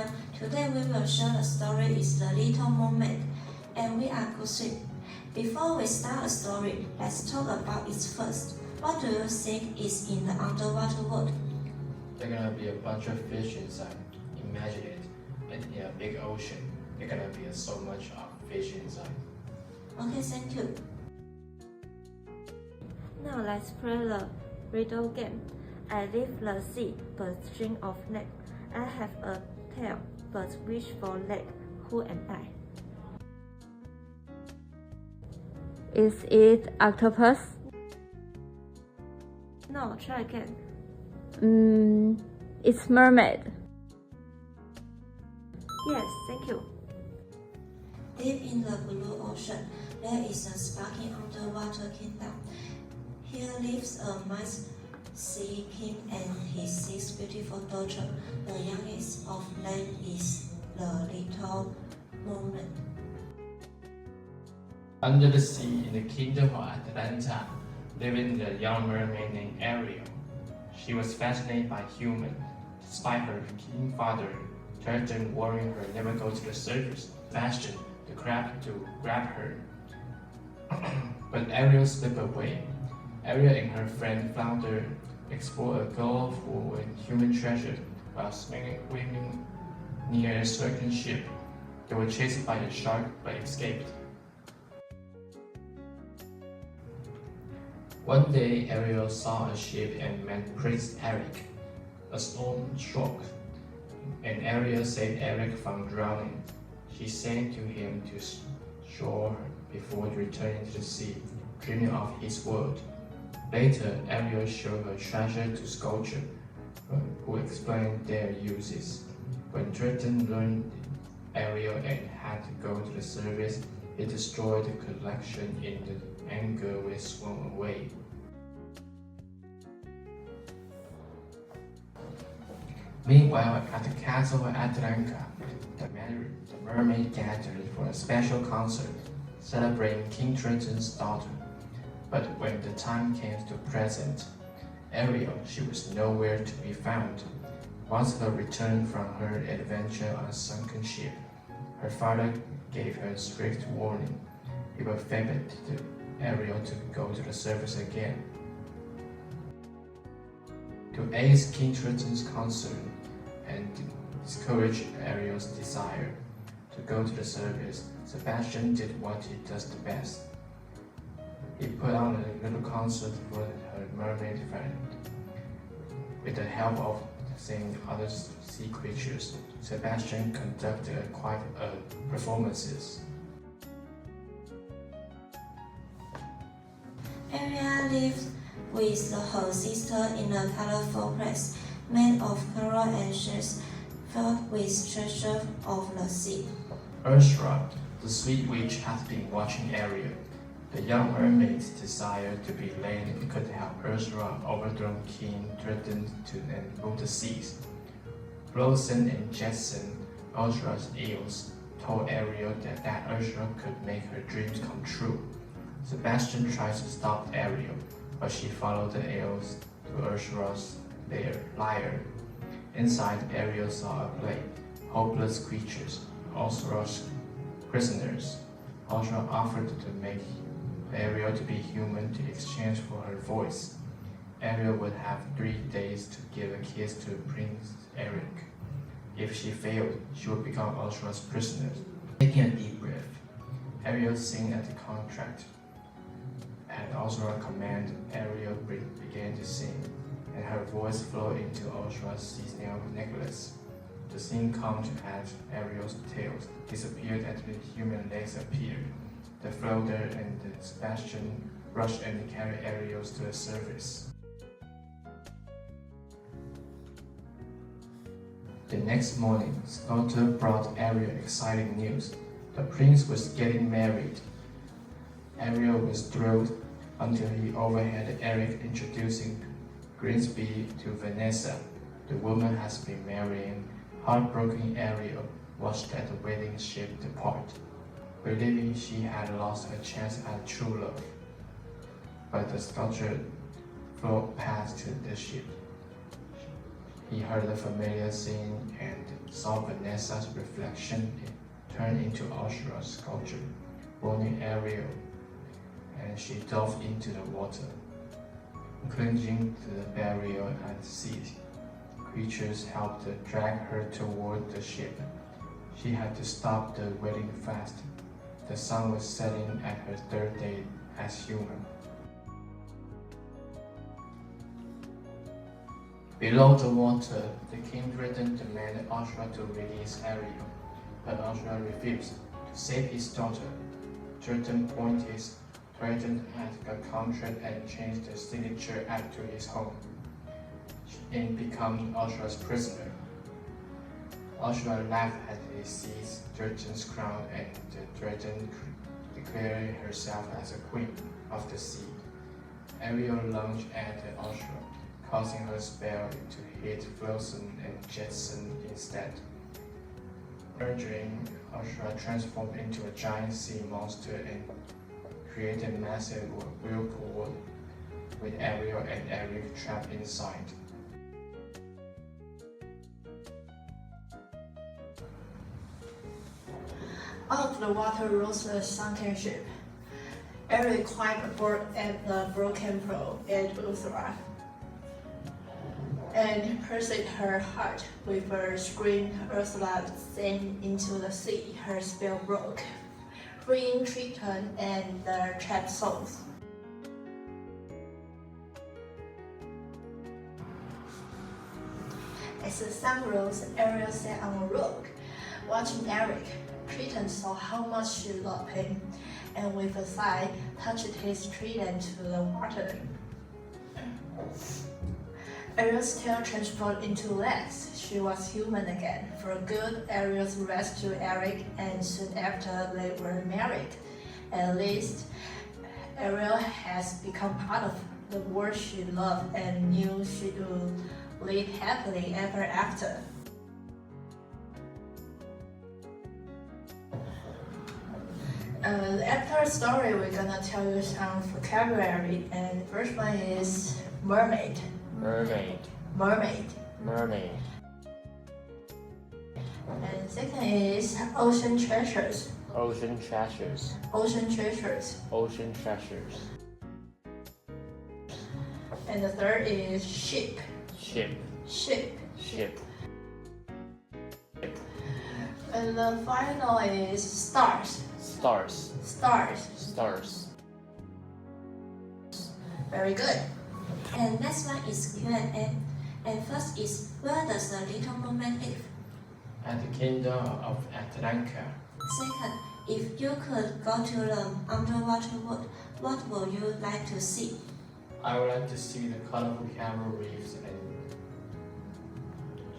everyone. Today we will share the story is The Little Mermaid, and we are Kusui. Before we start the story, let's talk about it first. What do you think is in the underwater world? There are gonna be a bunch of fish inside. Imagine it. And in a big ocean, there gonna be so much of fish inside. Okay, thank you. Now let's play the riddle game. I leave the sea, but string of neck. I have a tail, but wish for leg. Who am I? Is it octopus? No, try again. It's mermaid. Yes, thank you. Deep in the blue ocean, there is a sparkling underwater kingdom. Here lives a mighty sea king and his 6 beautiful daughters. The youngest of them is the little mermaid. Under the sea in the kingdom of Atlanta, living the young mermaid named Ariel. She was fascinated by humans, despite her king father Turtle warning her never go to the surface. Sebastian, the crab, to grab her. But Ariel slipped away. Ariel and her friend Flounder explore a gulf full of human treasure while swimming near a certain ship. They were chased by a shark but escaped. One day, Ariel saw a ship and met Prince Eric. A storm struck, and Ariel saved Eric from drowning. She sang to him to shore before returning to the sea, dreaming of his world. Later, Ariel showed her treasure to Sculpture, who explained their uses. When Triton learned Ariel and had to go to the surface, he destroyed the collection in the anger which swam away. Meanwhile, at the castle of Atlanta, the mermaid gathered for a special concert celebrating King Triton's daughter. But when the time came to present Ariel, she was nowhere to be found. Once her return from her adventure on a sunken ship, her father gave her strict warning. He would forbid Ariel to go to the surface again. To aid King Triton's concern and discourage Ariel's desire to go to the surface, Sebastian did what he does the best. He put on a little concert for her mermaid friend. With the help of seeing other sea creatures, Sebastian conducted quite performances. Ariel lives with her sister in a colorful place made of coral and shells filled with treasure of the sea. Ursula, the sweet witch, has been watching Ariel. The young mermaid's desire to be lady could help Ursula overthrow King Triton and rule the seas. Blossom and Jetson, Ursula's eels, told Ariel that Ursula could make her dreams come true. Sebastian tried to stop Ariel, but she followed the eels to Ursula's lair. Inside, Ariel saw a play, hopeless creatures, Ursula's prisoners. Ursula offered to make Ariel to be human to exchange for her voice. Ariel would have 3 days to give a kiss to Prince Eric. If she failed, she would become Ursula's prisoner. Taking a deep breath, Ariel signed at the contract. At Ursula's command, Ariel began to sing, and her voice flowed into Ursula's seashell necklace. The scene comes as Ariel's tails disappeared and the human legs appeared. The floater and the Sebastian rushed and carried Ariel to the surface. The next morning, Sculptor brought Ariel exciting news. The prince was getting married. Ariel was thrilled until he overheard Eric introducing Grimsby to Vanessa. The woman has been marrying. Heartbroken Ariel watched as the wedding ship depart, believing she had lost her chance at true love. But the sculptor float past the ship. He heard the familiar scene and saw Vanessa's reflection turn into Ursula's sculpture, warning Ariel, and she dove into the water. Clinging to the barrier at sea, creatures helped drag her toward the ship. She had to stop the waiting fast. The sun was setting at her third day as human. Below the water, the king threatened demanded Ursula to release Ariel, but Ursula refused. To save his daughter, Jordan Pointis threatened at a contract and changed the signature act to his home, and become Ursula's prisoner. Ursula laughed as he seized Jordan's crown and threatened declaring herself as a queen of the sea. Ariel lunged at Ursula, causing her spell to hit Flotsam and Jetson instead. Urging, Ursula transformed into a giant sea monster and created a massive whirlpool with Ariel and Eric trapped inside. Out of the water rose the sunken ship. Eric climbed aboard at the broken prow and Ursula, and pierced her heart with a scream. Ursula sank into the sea. Her spell broke, freeing Triton and the trapped souls. As the sun rose, Ariel sat on a rock, watching Eric. Triton saw how much she loved him, and with a sigh, touched his trident to the water. Ariel's tail transformed into legs. She was human again. For good, Ariel rescued Eric, and soon after they were married. At least, Ariel has become part of the world she loved and knew she would live happily ever after. After the story, we're gonna tell you some vocabulary, and the first one is mermaid. Mermaid. Mermaid. Mermaid. And second is ocean treasures. Ocean treasures. Ocean treasures. Ocean treasures. And the third is ship. Ship. Ship. Ship. And the final is stars. Stars. Stars. Stars. Very good. And next one is Q&A. And first is, where does the little mermaid live? At the kingdom of Atlantica. Second, if you could go to the underwater world, what would you like to see? I would like to see the colorful coral reefs and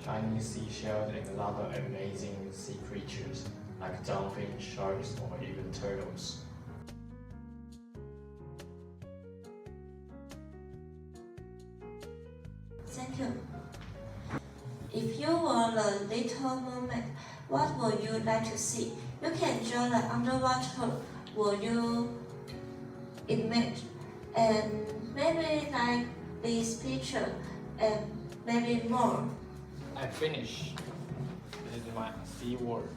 shiny seashells and a lot of amazing sea creatures like dolphins, sharks, or even turtles. Thank you. If you were the little mermaid, what would you like to see? You can draw the underwater world you image, and maybe like this picture, and maybe more. I finished. This is my sea world.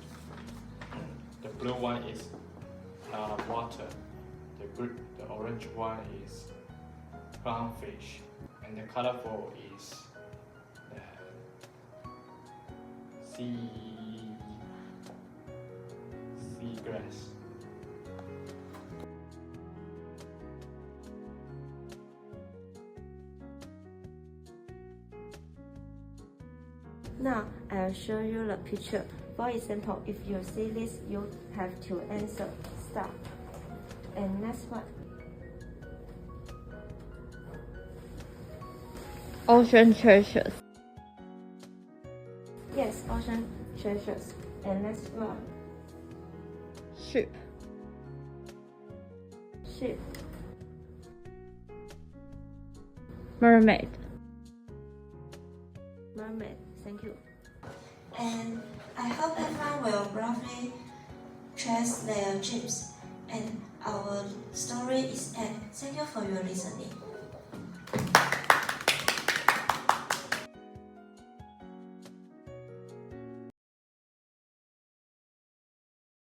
The blue one is water. The orange one is clownfish, and the colorful is seagrass. Now I'll show you the picture. For example, if you see this, you have to answer stop. And next one. Ocean treasures. Yes, ocean treasures. And next one. Ship. Ship. Mermaid. Mermaid. Thank you. And I hope everyone will bravely chase their dreams. And our story is end. Thank you for your listening.